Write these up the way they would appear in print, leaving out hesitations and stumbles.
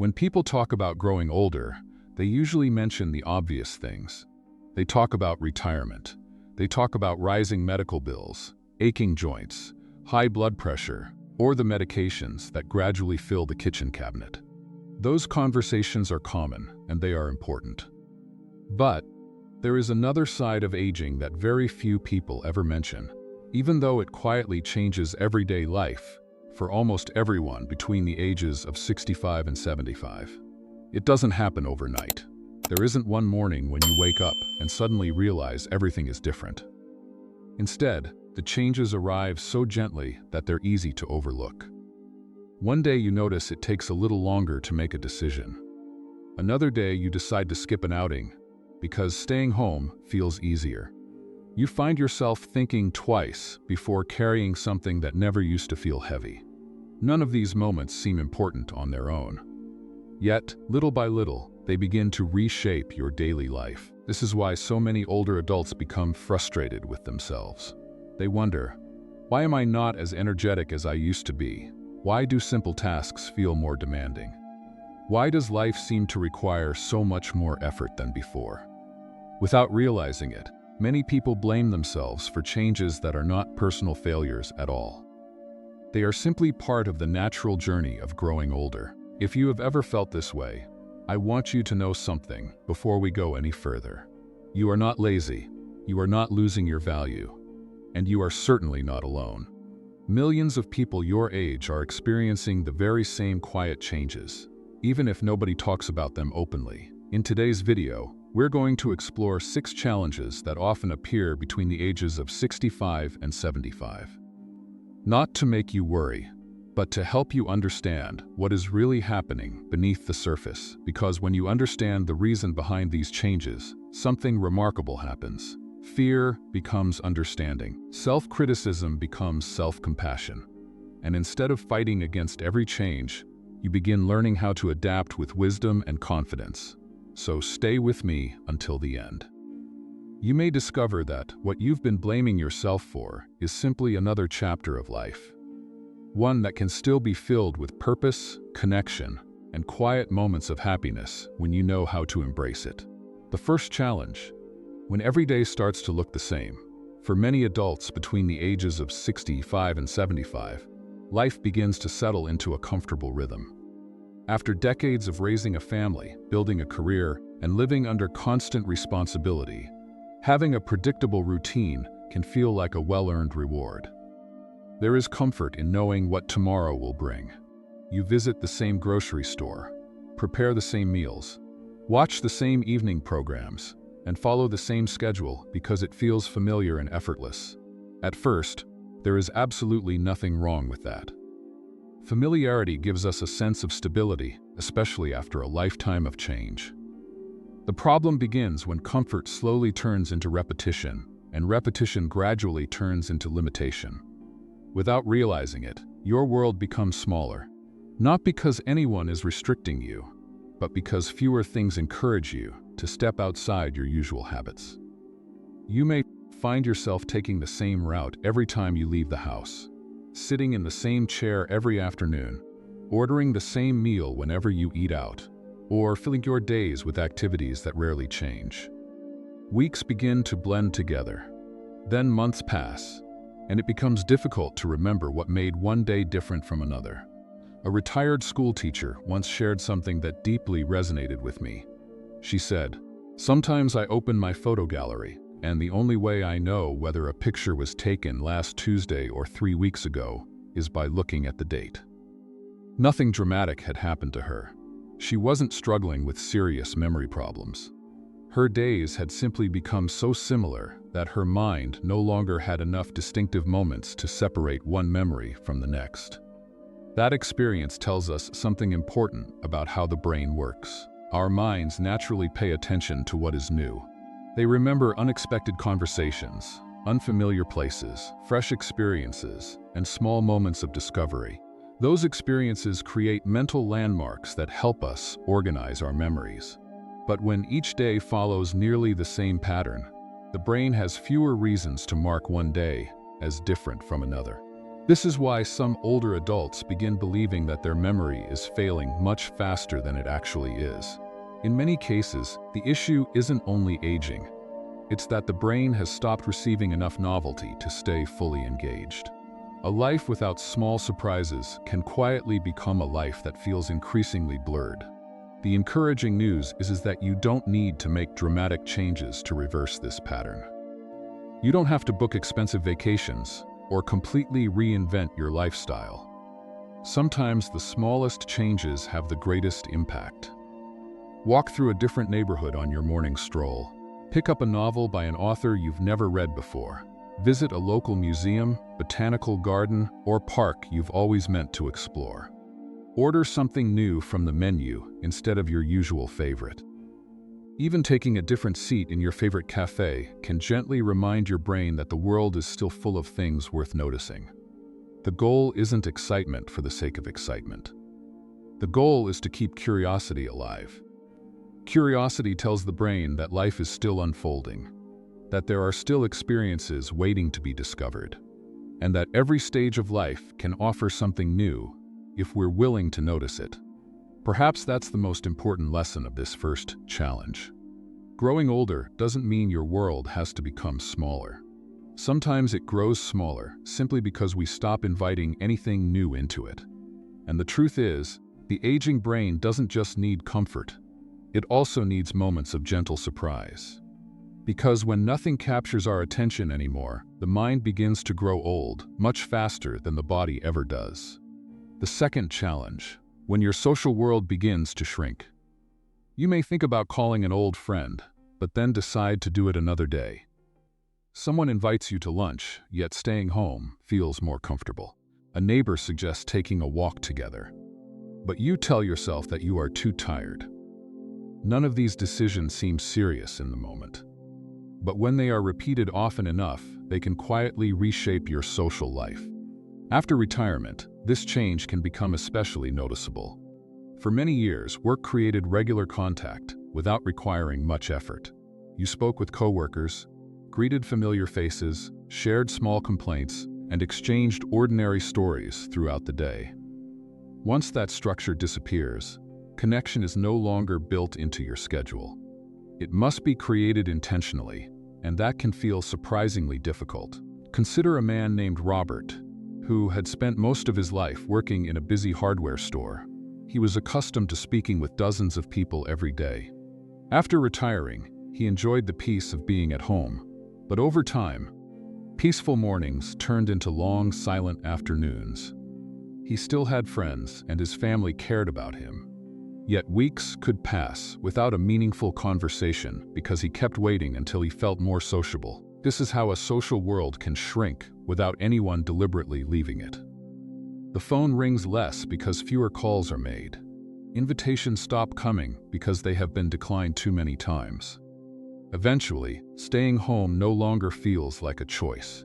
When people talk about growing older, they usually mention the obvious things. They talk about retirement. They talk about rising medical bills, aching joints, high blood pressure, or the medications that gradually fill the kitchen cabinet. Those conversations are common, and they are important. But there is another side of aging that very few people ever mention, even though it quietly changes everyday life for almost everyone between the ages of 65 and 75. It doesn't happen overnight. There isn't one morning when you wake up and suddenly realize everything is different. Instead, the changes arrive so gently that they're easy to overlook. One day you notice it takes a little longer to make a decision. Another day you decide to skip an outing because staying home feels easier. You find yourself thinking twice before carrying something that never used to feel heavy. None of these moments seem important on their own. Yet, little by little, they begin to reshape your daily life. This is why so many older adults become frustrated with themselves. They wonder, why am I not as energetic as I used to be? Why do simple tasks feel more demanding? Why does life seem to require so much more effort than before? Without realizing it, many people blame themselves for changes that are not personal failures at all. They are simply part of the natural journey of growing older. If you have ever felt this way, I want you to know something before we go any further. You are not lazy, you are not losing your value, and you are certainly not alone. Millions of people your age are experiencing the very same quiet changes, even if nobody talks about them openly. In today's video, we're going to explore 6 challenges that often appear between the ages of 65 and 75. Not to make you worry, but to help you understand what is really happening beneath the surface, because when you understand the reason behind these changes, something remarkable happens. Fear becomes understanding. Self-criticism becomes self-compassion. And instead of fighting against every change, you begin learning how to adapt with wisdom and confidence. So stay with me until the end. You may discover that what you've been blaming yourself for is simply another chapter of life. One that can still be filled with purpose, connection, and quiet moments of happiness when you know how to embrace it. The first challenge: when every day starts to look the same. For many adults between the ages of 65 and 75, life begins to settle into a comfortable rhythm. After decades of raising a family, building a career, and living under constant responsibility, having a predictable routine can feel like a well-earned reward. There is comfort in knowing what tomorrow will bring. You visit the same grocery store, prepare the same meals, watch the same evening programs, and follow the same schedule because it feels familiar and effortless. At first, there is absolutely nothing wrong with that. Familiarity gives us a sense of stability, especially after a lifetime of change. The problem begins when comfort slowly turns into repetition, and repetition gradually turns into limitation. Without realizing it, your world becomes smaller, not because anyone is restricting you, but because fewer things encourage you to step outside your usual habits. You may find yourself taking the same route every time you leave the house, sitting in the same chair every afternoon, ordering the same meal whenever you eat out, or filling your days with activities that rarely change. Weeks begin to blend together. Then months pass, and it becomes difficult to remember what made one day different from another. A retired school teacher once shared something that deeply resonated with me. She said, "Sometimes I open my photo gallery, and the only way I know whether a picture was taken last Tuesday or 3 weeks ago is by looking at the date." Nothing dramatic had happened to her. She wasn't struggling with serious memory problems. Her days had simply become so similar that her mind no longer had enough distinctive moments to separate one memory from the next. That experience tells us something important about how the brain works. Our minds naturally pay attention to what is new. They remember unexpected conversations, unfamiliar places, fresh experiences, and small moments of discovery. Those experiences create mental landmarks that help us organize our memories. But when each day follows nearly the same pattern, the brain has fewer reasons to mark one day as different from another. This is why some older adults begin believing that their memory is failing much faster than it actually is. In many cases, the issue isn't only aging. It's that the brain has stopped receiving enough novelty to stay fully engaged. A life without small surprises can quietly become a life that feels increasingly blurred. The encouraging news is that you don't need to make dramatic changes to reverse this pattern. You don't have to book expensive vacations or completely reinvent your lifestyle. Sometimes the smallest changes have the greatest impact. Walk through a different neighborhood on your morning stroll. Pick up a novel by an author you've never read before. Visit a local museum, botanical garden, or park you've always meant to explore. Order something new from the menu instead of your usual favorite. Even taking a different seat in your favorite cafe can gently remind your brain that the world is still full of things worth noticing. The goal isn't excitement for the sake of excitement. The goal is to keep curiosity alive. Curiosity tells the brain that life is still unfolding, that there are still experiences waiting to be discovered, and that every stage of life can offer something new if we're willing to notice it. Perhaps that's the most important lesson of this first challenge. Growing older doesn't mean your world has to become smaller. Sometimes it grows smaller simply because we stop inviting anything new into it. And the truth is, the aging brain doesn't just need comfort. It also needs moments of gentle surprise. Because when nothing captures our attention anymore, the mind begins to grow old much faster than the body ever does. The second challenge: when your social world begins to shrink. You may think about calling an old friend, but then decide to do it another day. Someone invites you to lunch, yet staying home feels more comfortable. A neighbor suggests taking a walk together, but you tell yourself that you are too tired. None of these decisions seem serious in the moment. But when they are repeated often enough, they can quietly reshape your social life. After retirement, this change can become especially noticeable. For many years, work created regular contact without requiring much effort. You spoke with coworkers, greeted familiar faces, shared small complaints, and exchanged ordinary stories throughout the day. Once that structure disappears, connection is no longer built into your schedule. It must be created intentionally, and that can feel surprisingly difficult. Consider a man named Robert, who had spent most of his life working in a busy hardware store. He was accustomed to speaking with dozens of people every day. After retiring, he enjoyed the peace of being at home, but over time, peaceful mornings turned into long, silent afternoons. He still had friends, and his family cared about him. Yet weeks could pass without a meaningful conversation because he kept waiting until he felt more sociable. This is how a social world can shrink without anyone deliberately leaving it. The phone rings less because fewer calls are made. Invitations stop coming because they have been declined too many times. Eventually, staying home no longer feels like a choice.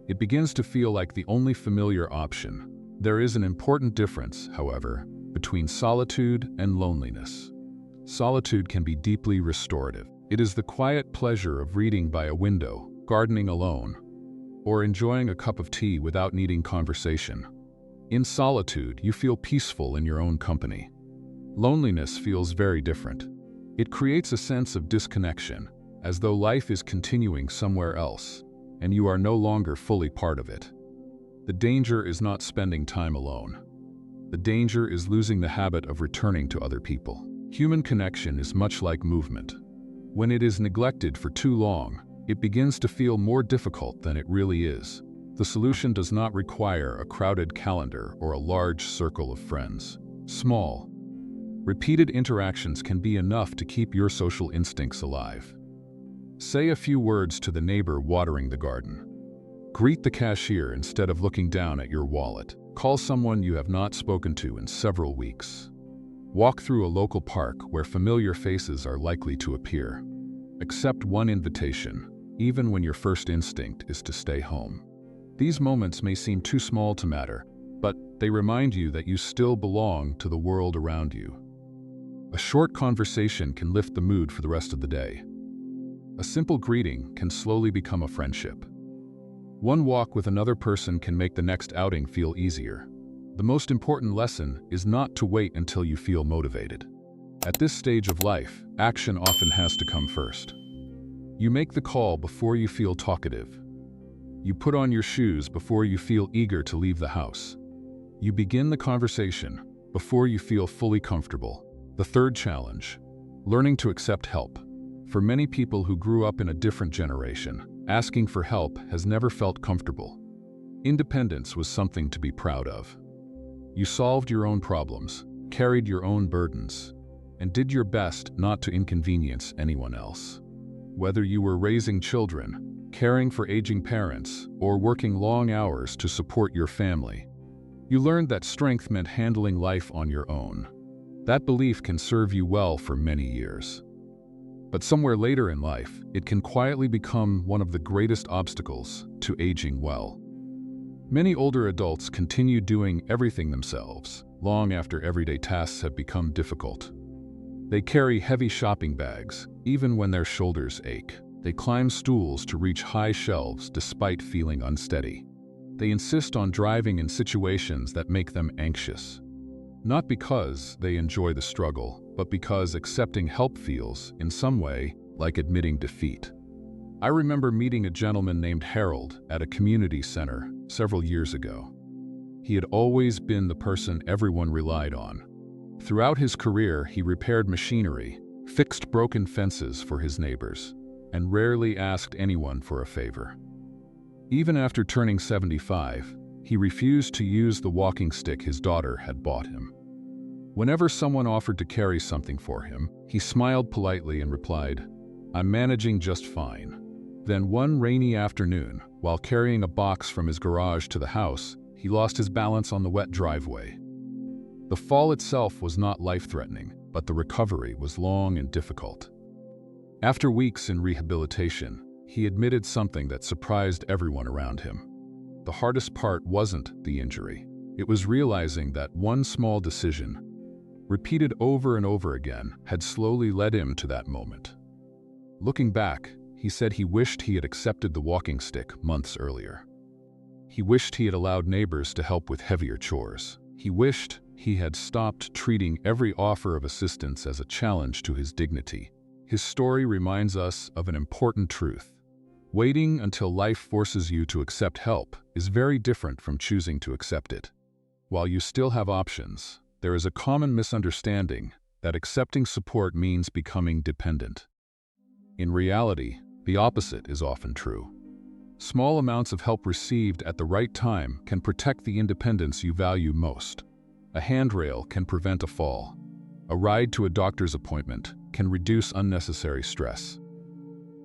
It begins to feel like the only familiar option. There is an important difference, however, between solitude and loneliness. Solitude can be deeply restorative. It is the quiet pleasure of reading by a window, gardening alone, or enjoying a cup of tea without needing conversation. In solitude, you feel peaceful in your own company. Loneliness feels very different. It creates a sense of disconnection, as though life is continuing somewhere else, and you are no longer fully part of it. The danger is not spending time alone. The danger is losing the habit of returning to other people. Human connection is much like movement. When it is neglected for too long, it begins to feel more difficult than it really is. The solution does not require a crowded calendar or a large circle of friends. Small, repeated interactions can be enough to keep your social instincts alive. Say a few words to the neighbor watering the garden. Greet the cashier instead of looking down at your wallet. Call someone you have not spoken to in several weeks. Walk through a local park where familiar faces are likely to appear. Accept one invitation, even when your first instinct is to stay home. These moments may seem too small to matter, but they remind you that you still belong to the world around you. A short conversation can lift the mood for the rest of the day. A simple greeting can slowly become a friendship. One walk with another person can make the next outing feel easier. The most important lesson is not to wait until you feel motivated. At this stage of life, action often has to come first. You make the call before you feel talkative. You put on your shoes before you feel eager to leave the house. You begin the conversation before you feel fully comfortable. The third challenge: learning to accept help. For many people who grew up in a different generation, asking for help has never felt comfortable. Independence was something to be proud of. You solved your own problems, carried your own burdens, and did your best not to inconvenience anyone else. Whether you were raising children, caring for aging parents, or working long hours to support your family, you learned that strength meant handling life on your own. That belief can serve you well for many years. But somewhere later in life, it can quietly become one of the greatest obstacles to aging well. Many older adults continue doing everything themselves, long after everyday tasks have become difficult. They carry heavy shopping bags, even when their shoulders ache. They climb stools to reach high shelves despite feeling unsteady. They insist on driving in situations that make them anxious. Not because they enjoy the struggle, but because accepting help feels, in some way, like admitting defeat. I remember meeting a gentleman named Harold at a community center several years ago. He had always been the person everyone relied on. Throughout his career, he repaired machinery, fixed broken fences for his neighbors, and rarely asked anyone for a favor. Even after turning 75, he refused to use the walking stick his daughter had bought him. Whenever someone offered to carry something for him, he smiled politely and replied, "I'm managing just fine." Then one rainy afternoon, while carrying a box from his garage to the house, he lost his balance on the wet driveway. The fall itself was not life-threatening, but the recovery was long and difficult. After weeks in rehabilitation, he admitted something that surprised everyone around him. The hardest part wasn't the injury. It was realizing that one small decision, repeated over and over again, had slowly led him to that moment. Looking back, he said he wished he had accepted the walking stick months earlier. He wished he had allowed neighbors to help with heavier chores. He wished he had stopped treating every offer of assistance as a challenge to his dignity. His story reminds us of an important truth. Waiting until life forces you to accept help is very different from choosing to accept it. While you still have options, there is a common misunderstanding that accepting support means becoming dependent. In reality, the opposite is often true. Small amounts of help received at the right time can protect the independence you value most. A handrail can prevent a fall. A ride to a doctor's appointment can reduce unnecessary stress.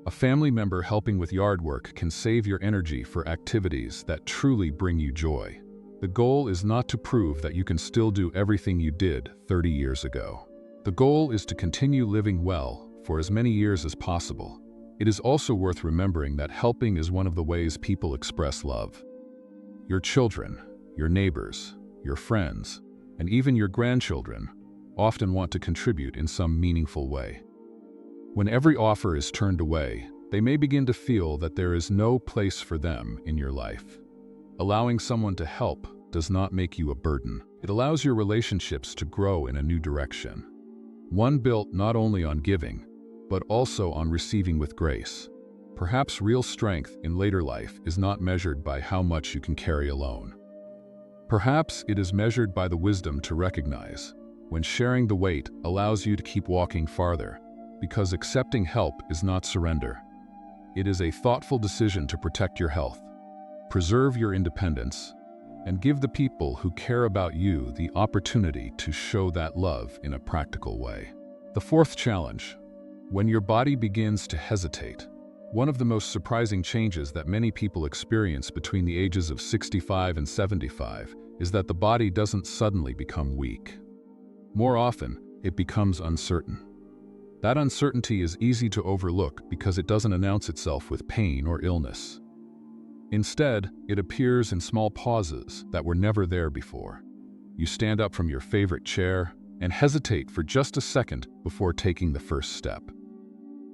A family member helping with yard work can save your energy for activities that truly bring you joy. The goal is not to prove that you can still do everything you did 30 years ago. The goal is to continue living well for as many years as possible. It is also worth remembering that helping is one of the ways people express love. Your children, your neighbors, your friends, and even your grandchildren often want to contribute in some meaningful way. When every offer is turned away, they may begin to feel that there is no place for them in your life. Allowing someone to help does not make you a burden. It allows your relationships to grow in a new direction. One built not only on giving, but also on receiving with grace. Perhaps real strength in later life is not measured by how much you can carry alone. Perhaps it is measured by the wisdom to recognize when sharing the weight allows you to keep walking farther, because accepting help is not surrender. It is a thoughtful decision to protect your health, preserve your independence, and give the people who care about you the opportunity to show that love in a practical way. The fourth challenge: when your body begins to hesitate. One of the most surprising changes that many people experience between the ages of 65 and 75 is that the body doesn't suddenly become weak. More often, it becomes uncertain. That uncertainty is easy to overlook because it doesn't announce itself with pain or illness. Instead, it appears in small pauses that were never there before. You stand up from your favorite chair and hesitate for just a second before taking the first step.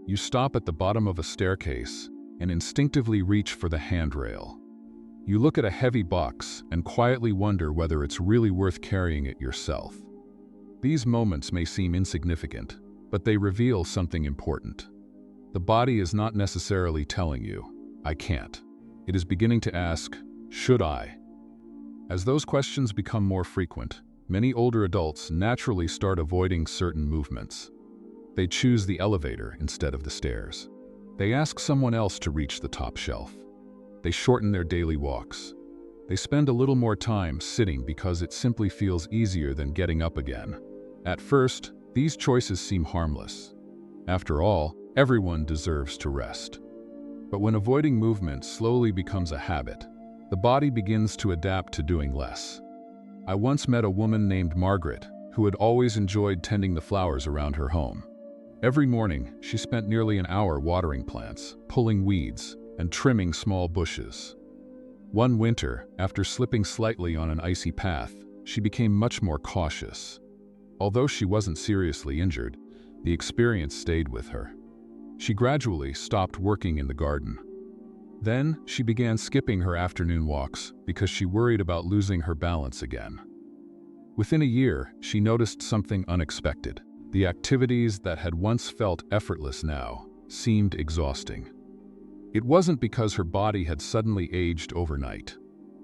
You stop at the bottom of a staircase and instinctively reach for the handrail. You look at a heavy box and quietly wonder whether it's really worth carrying it yourself. These moments may seem insignificant, but they reveal something important. The body is not necessarily telling you, "I can't." It is beginning to ask, "Should I?" As those questions become more frequent, many older adults naturally start avoiding certain movements. They choose the elevator instead of the stairs. They ask someone else to reach the top shelf. They shorten their daily walks. They spend a little more time sitting because it simply feels easier than getting up again. At first, these choices seem harmless. After all, everyone deserves to rest. But when avoiding movement slowly becomes a habit, the body begins to adapt to doing less. I once met a woman named Margaret who had always enjoyed tending the flowers around her home. Every morning, she spent nearly an hour watering plants, pulling weeds, and trimming small bushes. One winter, after slipping slightly on an icy path, she became much more cautious. Although she wasn't seriously injured, the experience stayed with her. She gradually stopped working in the garden. Then, she began skipping her afternoon walks because she worried about losing her balance again. Within a year, she noticed something unexpected. The activities that had once felt effortless now seemed exhausting. It wasn't because her body had suddenly aged overnight.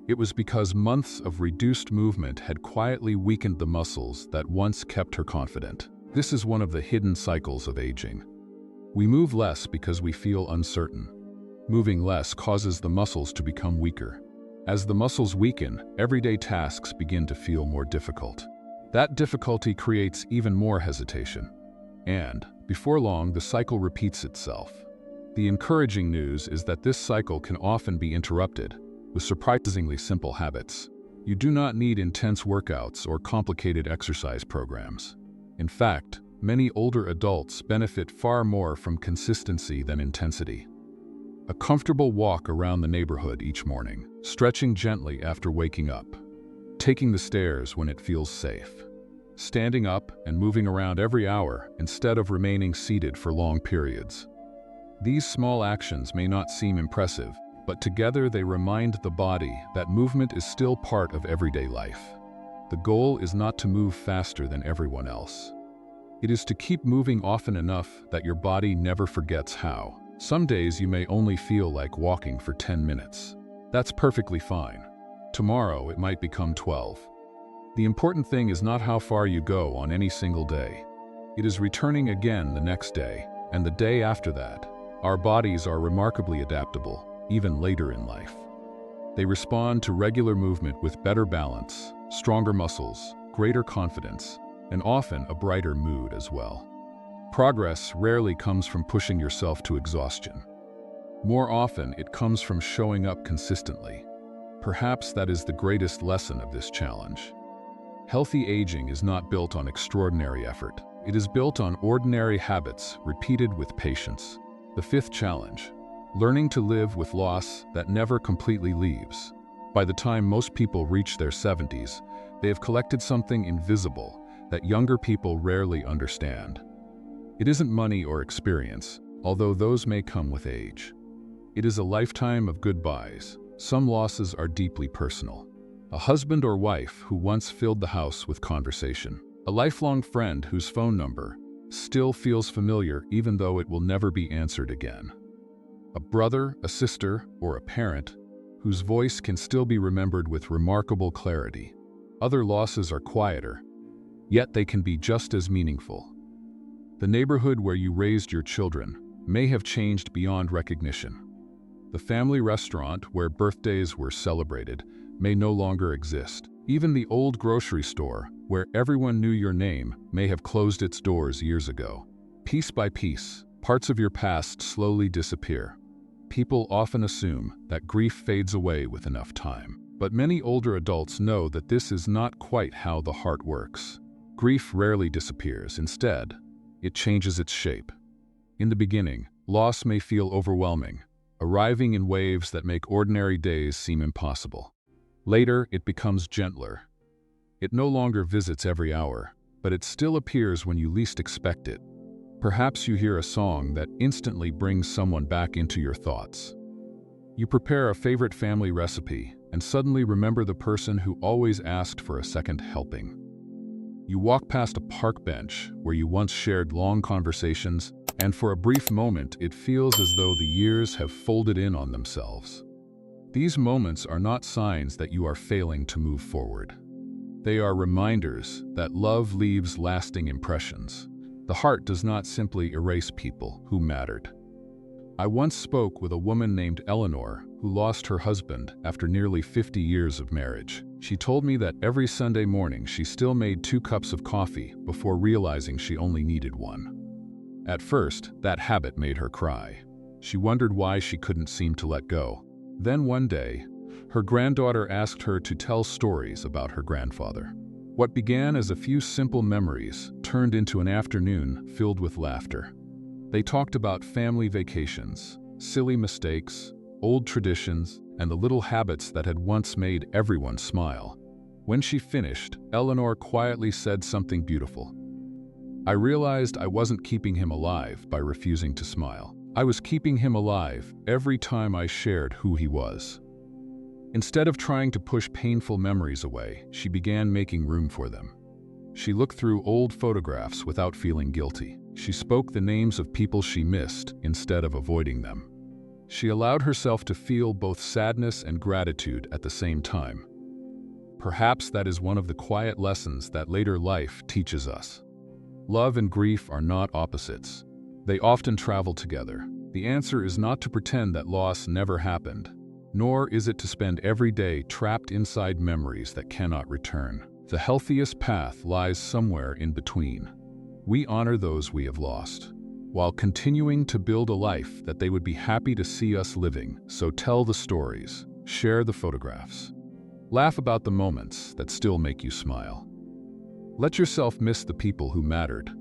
It was because months of reduced movement had quietly weakened the muscles that once kept her confident. This is one of the hidden cycles of aging. We move less because we feel uncertain. Moving less causes the muscles to become weaker. As the muscles weaken, everyday tasks begin to feel more difficult. That difficulty creates even more hesitation. And, before long, the cycle repeats itself. The encouraging news is that this cycle can often be interrupted with surprisingly simple habits. You do not need intense workouts or complicated exercise programs. In fact, many older adults benefit far more from consistency than intensity. A comfortable walk around the neighborhood each morning, stretching gently after waking up, taking the stairs when it feels safe, standing up and moving around every hour instead of remaining seated for long periods. These small actions may not seem impressive, but together they remind the body that movement is still part of everyday life. The goal is not to move faster than everyone else. It is to keep moving often enough that your body never forgets how. Some days you may only feel like walking for 10 minutes. That's perfectly fine. Tomorrow it might become 12. The important thing is not how far you go on any single day. It is returning again the next day, and the day after that. Our bodies are remarkably adaptable, even later in life. They respond to regular movement with better balance, stronger muscles, greater confidence, and often a brighter mood as well. Progress rarely comes from pushing yourself to exhaustion. More often, it comes from showing up consistently. Perhaps that is the greatest lesson of this challenge. Healthy aging is not built on extraordinary effort. It is built on ordinary habits repeated with patience. The fifth challenge: learning to live with loss that never completely leaves. By the time most people reach their 70s, they have collected something invisible that younger people rarely understand. It isn't money or experience, although those may come with age. It is a lifetime of goodbyes. Some losses are deeply personal. A husband or wife who once filled the house with conversation. A lifelong friend whose phone number still feels familiar even though it will never be answered again. A brother, a sister, or a parent whose voice can still be remembered with remarkable clarity. Other losses are quieter, yet they can be just as meaningful. The neighborhood where you raised your children may have changed beyond recognition. The family restaurant where birthdays were celebrated may no longer exist. Even the old grocery store where everyone knew your name may have closed its doors years ago. Piece by piece, parts of your past slowly disappear. People often assume that grief fades away with enough time. But many older adults know that this is not quite how the heart works. Grief rarely disappears. Instead, it changes its shape. In the beginning, loss may feel overwhelming, arriving in waves that make ordinary days seem impossible. Later, it becomes gentler. It no longer visits every hour, but it still appears when you least expect it. Perhaps you hear a song that instantly brings someone back into your thoughts. You prepare a favorite family recipe and suddenly remember the person who always asked for a second helping. You walk past a park bench where you once shared long conversations, and for a brief moment it feels as though the years have folded in on themselves. These moments are not signs that you are failing to move forward. They are reminders that love leaves lasting impressions. The heart does not simply erase people who mattered. I once spoke with a woman named Eleanor who lost her husband after nearly 50 years of marriage. She told me that every Sunday morning she still made 2 cups of coffee before realizing she only needed 1. At first, that habit made her cry. She wondered why she couldn't seem to let go. Then one day, her granddaughter asked her to tell stories about her grandfather. What began as a few simple memories turned into an afternoon filled with laughter. They talked about family vacations, silly mistakes, old traditions, and the little habits that had once made everyone smile. When she finished, Eleanor quietly said something beautiful. I realized I wasn't keeping him alive by refusing to smile. I was keeping him alive every time I shared who he was. Instead of trying to push painful memories away, she began making room for them. She looked through old photographs without feeling guilty. She spoke the names of people she missed instead of avoiding them. She allowed herself to feel both sadness and gratitude at the same time. Perhaps that is one of the quiet lessons that later life teaches us. Love and grief are not opposites. They often travel together. The answer is not to pretend that loss never happened, nor is it to spend every day trapped inside memories that cannot return. The healthiest path lies somewhere in between. We honor those we have lost, while continuing to build a life that they would be happy to see us living. So tell the stories, share the photographs, laugh about the moments that still make you smile. Let yourself miss the people who mattered,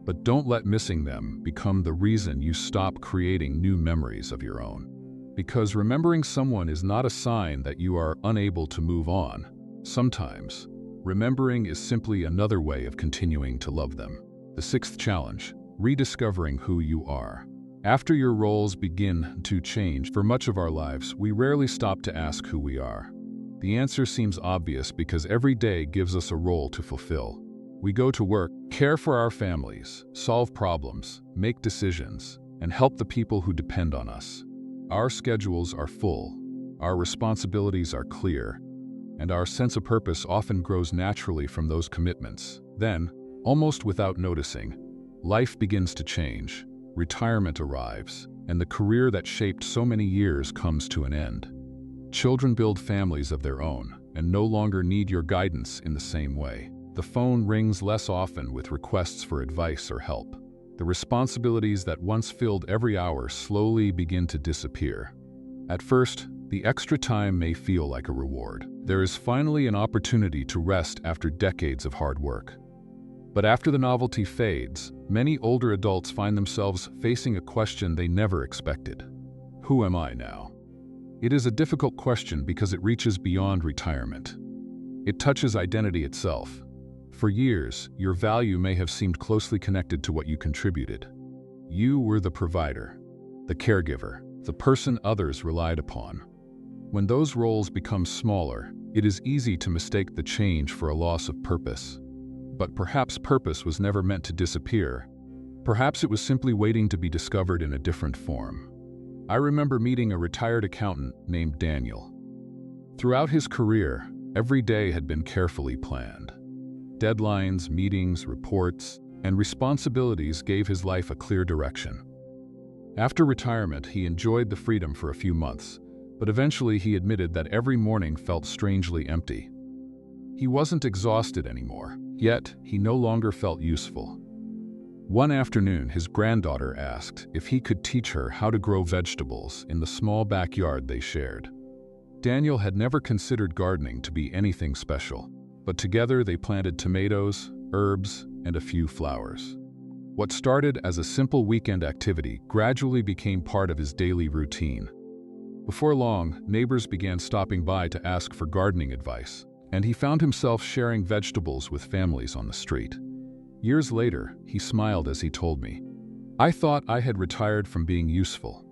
but don't let missing them become the reason you stop creating new memories of your own. Because remembering someone is not a sign that you are unable to move on. Sometimes, remembering is simply another way of continuing to love them. The 6th challenge, rediscovering who you are. After your roles begin to change for much of our lives, we rarely stop to ask who we are. The answer seems obvious because every day gives us a role to fulfill. We go to work, care for our families, solve problems, make decisions, and help the people who depend on us. Our schedules are full, our responsibilities are clear, and our sense of purpose often grows naturally from those commitments. Then, almost without noticing, life begins to change, retirement arrives, and the career that shaped so many years comes to an end. Children build families of their own and no longer need your guidance in the same way. The phone rings less often with requests for advice or help. The responsibilities that once filled every hour slowly begin to disappear. At first, the extra time may feel like a reward. There is finally an opportunity to rest after decades of hard work. But after the novelty fades, many older adults find themselves facing a question they never expected. Who am I now? It is a difficult question because it reaches beyond retirement. It touches identity itself. For years, your value may have seemed closely connected to what you contributed. You were the provider, the caregiver, the person others relied upon. When those roles become smaller, it is easy to mistake the change for a loss of purpose. But perhaps purpose was never meant to disappear. Perhaps it was simply waiting to be discovered in a different form. I remember meeting a retired accountant named Daniel. Throughout his career, every day had been carefully planned. Deadlines, meetings, reports, and responsibilities gave his life a clear direction. After retirement, he enjoyed the freedom for a few months, but eventually he admitted that every morning felt strangely empty. He wasn't exhausted anymore, yet he no longer felt useful. One afternoon, his granddaughter asked if he could teach her how to grow vegetables in the small backyard they shared. Daniel had never considered gardening to be anything special, but together they planted tomatoes, herbs, and a few flowers. What started as a simple weekend activity gradually became part of his daily routine. Before long, neighbors began stopping by to ask for gardening advice, and he found himself sharing vegetables with families on the street. Years later, he smiled as he told me, "I thought I had retired from being useful.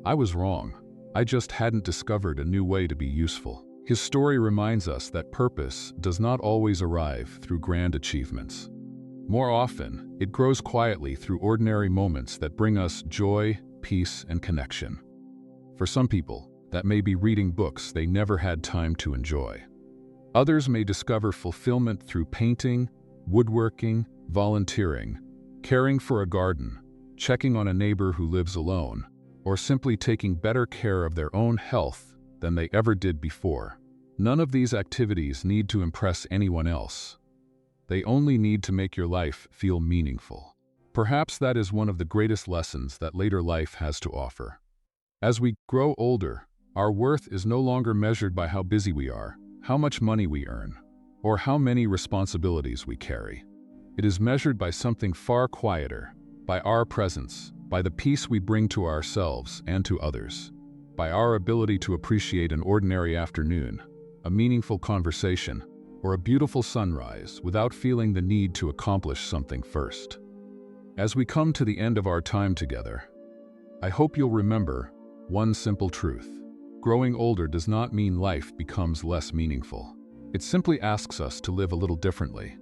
I was wrong. I just hadn't discovered a new way to be useful. His story reminds us that purpose does not always arrive through grand achievements. More often, it grows quietly through ordinary moments that bring us joy, peace, and connection. For some people, that may be reading books they never had time to enjoy. Others may discover fulfillment through painting, woodworking, volunteering, caring for a garden, checking on a neighbor who lives alone, or simply taking better care of their own health than they ever did before. None of these activities need to impress anyone else. They only need to make your life feel meaningful. Perhaps that is one of the greatest lessons that later life has to offer. As we grow older, our worth is no longer measured by how busy we are, how much money we earn, or how many responsibilities we carry. It is measured by something far quieter, by our presence, by the peace we bring to ourselves and to others, by our ability to appreciate an ordinary afternoon, a meaningful conversation, or a beautiful sunrise without feeling the need to accomplish something first. As we come to the end of our time together, I hope you'll remember one simple truth. Growing older does not mean life becomes less meaningful. It simply asks us to live a little differently,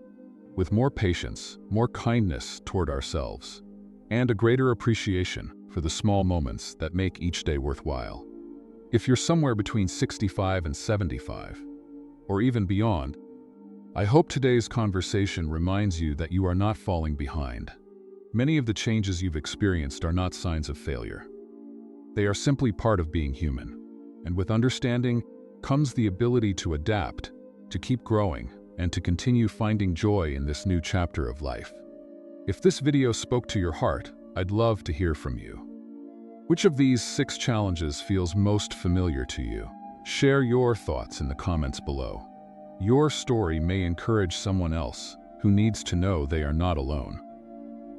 with more patience, more kindness toward ourselves, and a greater appreciation for the small moments that make each day worthwhile. If you're somewhere between 65 and 75, or even beyond, I hope today's conversation reminds you that you are not falling behind. Many of the changes you've experienced are not signs of failure. They are simply part of being human. And with understanding comes the ability to adapt, to keep growing, and to continue finding joy in this new chapter of life. If this video spoke to your heart, I'd love to hear from you. Which of these 6 challenges feels most familiar to you? Share your thoughts in the comments below. Your story may encourage someone else who needs to know they are not alone.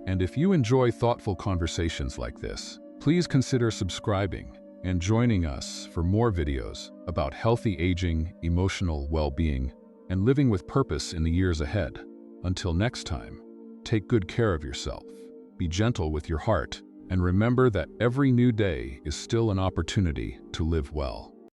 And if you enjoy thoughtful conversations like this, please consider subscribing and joining us for more videos about healthy aging, emotional well-being, and living with purpose in the years ahead. Until next time, take good care of yourself, be gentle with your heart, and remember that every new day is still an opportunity to live well.